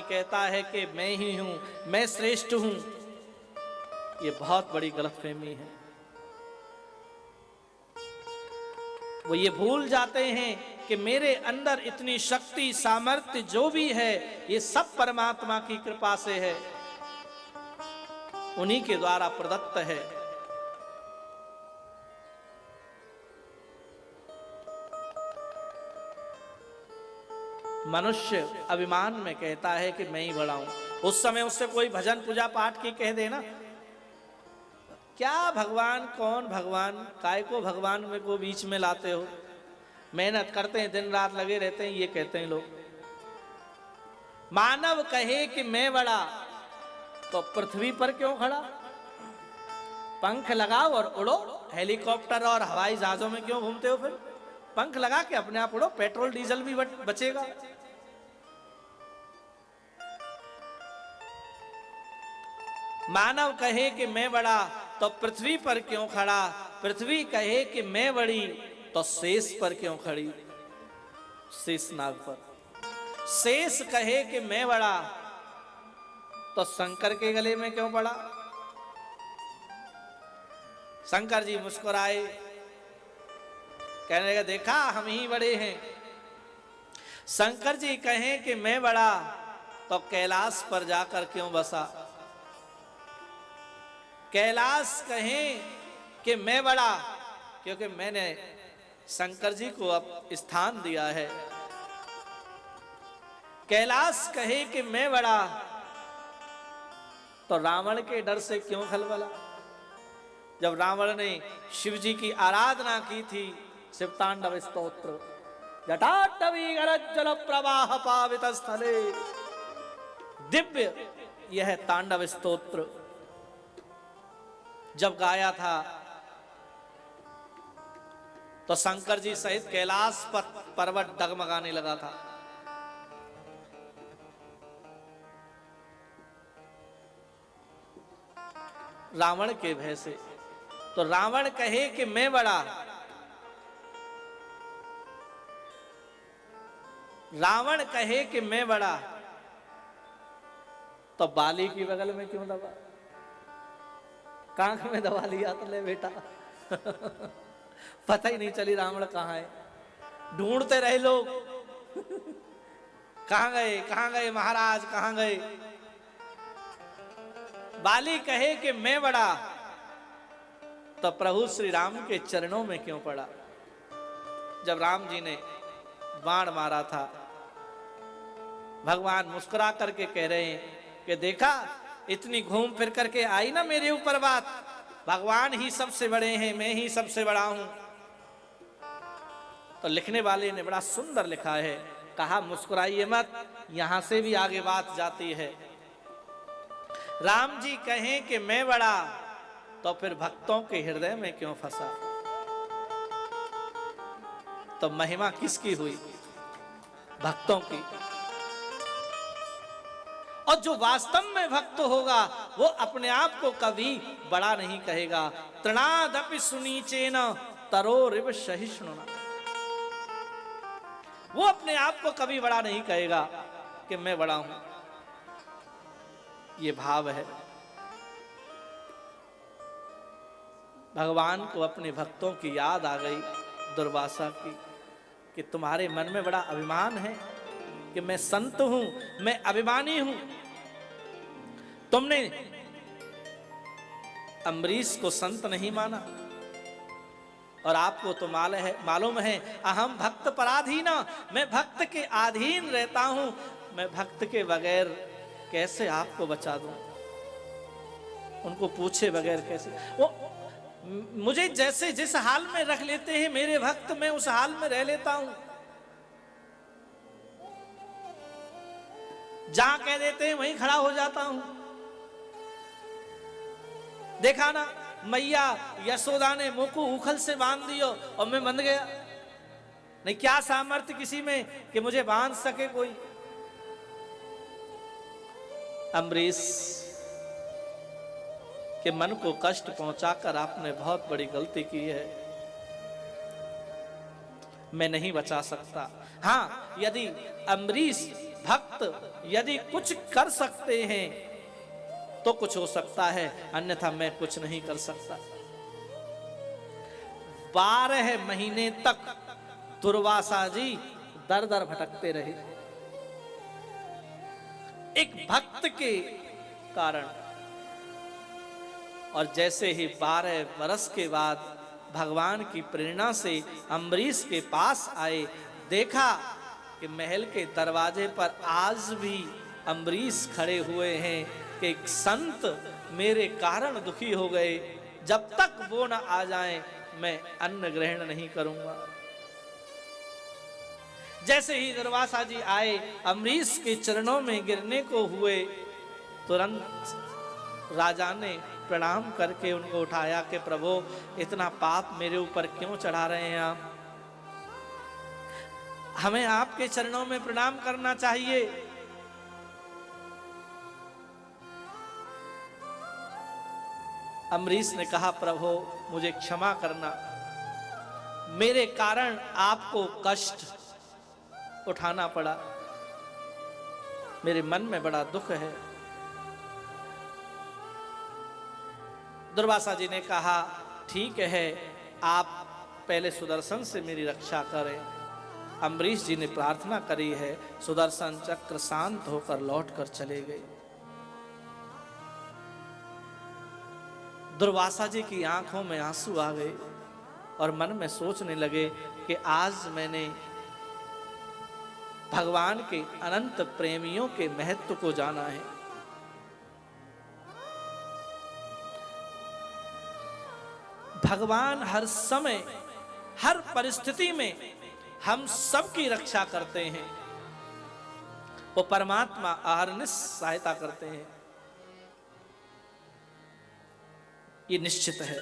कहता है कि मैं ही हूं, मैं श्रेष्ठ हूं, ये बहुत बड़ी गलतफहमी है। वो ये भूल जाते हैं कि मेरे अंदर इतनी शक्ति सामर्थ्य जो भी है ये सब परमात्मा की कृपा से है, उन्हीं के द्वारा प्रदत्त है। मनुष्य अभिमान में कहता है कि मैं ही बड़ा हूं। उस समय उससे कोई भजन पूजा पाठ की कह देना, क्या भगवान, कौन भगवान, काय को भगवान में को बीच में लाते हो, मेहनत करते हैं, दिन रात लगे रहते हैं, ये कहते हैं लोग। मानव कहे कि मैं बड़ा, तो पृथ्वी पर क्यों खड़ा? पंख लगाओ और उड़ो। हेलीकॉप्टर और हवाई जहाजों में क्यों घूमते हो? फिर पंख लगा के अपने आप उड़ो, पेट्रोल डीजल भी बचेगा। मानव कहे कि मैं बड़ा, तो पृथ्वी पर क्यों खड़ा? पृथ्वी कहे कि मैं बड़ी, तो शेष पर क्यों खड़ी? शेष नाग पर। शेष कहे कि मैं बड़ा, तो शंकर के गले में क्यों पड़ा? शंकर जी मुस्कुराए, कहने लगे देखा हम ही बड़े हैं। शंकर जी कहें कि मैं बड़ा, तो कैलाश पर जाकर क्यों बसा? कैलाश कहें कि मैं बड़ा, क्योंकि मैंने शंकर जी को अब स्थान दिया है। कैलाश कहे कि मैं बड़ा, तो रावण के डर से क्यों खलबला? जब रावण ने शिव जी की आराधना की थी, शिव तांडव स्तोत्र, जटाटवी गरज्जल प्रवाह पावित स्थले, दिव्य यह तांडव स्तोत्र जब गाया था, तो शंकर जी सहित कैलाश पर्वत डगमगाने लगा था। रावण के भय से। तो रावण कहे कि मैं बड़ा, रावण कहे कि मैं बड़ा, तो बाली की बगल में क्यों दबा? कांख में दबा लिया तो ले बेटा पता ही नहीं चली रावण कहाँ है। ढूंढते रहे लोग कहाँ गए, कहाँ गए महाराज, कहाँ गए? बाली कहे कि मैं बड़ा, तो प्रभु श्री राम के चरणों में क्यों पड़ा? जब राम जी ने बाण मारा था, भगवान मुस्कुरा करके कह रहे हैं कि देखा इतनी घूम फिर करके आई ना मेरे ऊपर बात, भगवान ही सबसे बड़े हैं, मैं ही सबसे बड़ा हूं। तो लिखने वाले ने बड़ा सुंदर लिखा है, कहा मुस्कुराइए मत, यहां से भी आगे बात जाती है। राम जी कहें कि मैं बड़ा, तो फिर भक्तों के हृदय में क्यों फंसा? तो महिमा किसकी हुई? भक्तों की। और जो वास्तव में भक्त होगा वो अपने आप को कभी बड़ा नहीं कहेगा। तृणादपि सुनीचेन तरोरिव सहिष्णुना, वो अपने आप को कभी बड़ा नहीं कहेगा कि मैं बड़ा हूं। ये भाव है। भगवान को अपने भक्तों की याद आ गई, दुर्वासा की, कि तुम्हारे मन में बड़ा अभिमान है कि मैं संत हूं, मैं अभिमानी हूं। तुमने अम्बरीश को संत नहीं माना, और आपको तो मालूम है अहम भक्त पराधीन, मैं भक्त के अधीन रहता हूं, मैं भक्त के बगैर कैसे आपको बचा दूं? उनको पूछे बगैर कैसे? वो मुझे जैसे जिस हाल में रख लेते हैं मेरे भक्त, मैं उस हाल में रह लेता हूं। जहां कह देते हैं वहीं खड़ा हो जाता हूं। देखा ना, मैया यशोदा ने मुंह को उखल से बांध दियो और मैं बंध गया। नहीं, क्या सामर्थ्य किसी में कि मुझे बांध सके कोई? अम्बरीश के मन को कष्ट पहुंचाकर आपने बहुत बड़ी गलती की है। मैं नहीं बचा सकता। हां, यदि अम्बरीश भक्त यदि कुछ कर सकते हैं तो कुछ हो सकता है, अन्यथा मैं कुछ नहीं कर सकता। 12 महीने तक दुर्वासा जी दर दर भटकते रहे एक भक्त के कारण। और जैसे ही 12 वर्ष के बाद भगवान की प्रेरणा से अम्बरीश के पास आए, देखा कि महल के दरवाजे पर आज भी अम्बरीश खड़े हुए हैं कि एक संत मेरे कारण दुखी हो गए, जब तक वो न आ जाएं मैं अन्न ग्रहण नहीं करूंगा। जैसे ही दुर्वासा जी आए, अम्बरीश के चरणों में गिरने को हुए, तुरंत राजा ने प्रणाम करके उनको उठाया कि प्रभु इतना पाप मेरे ऊपर क्यों चढ़ा रहे हैं आप, हमें आपके चरणों में प्रणाम करना चाहिए। अम्बरीश ने कहा प्रभु मुझे क्षमा करना, मेरे कारण आपको कष्ट उठाना पड़ा, मेरे मन में बड़ा दुख है। दुर्वासा जी ने कहा ठीक है, आप पहले सुदर्शन से मेरी रक्षा करें। अम्बरीश जी ने प्रार्थना करी है, सुदर्शन चक्र शांत होकर लौटकर चले गए। दुर्वासा जी की आंखों में आंसू आ गए और मन में सोचने लगे कि आज मैंने भगवान के अनंत प्रेमियों के महत्व को जाना है। भगवान हर समय हर परिस्थिति में हम सबकी रक्षा करते हैं, वो परमात्मा अहरनिश सहायता करते हैं, ये निश्चित है।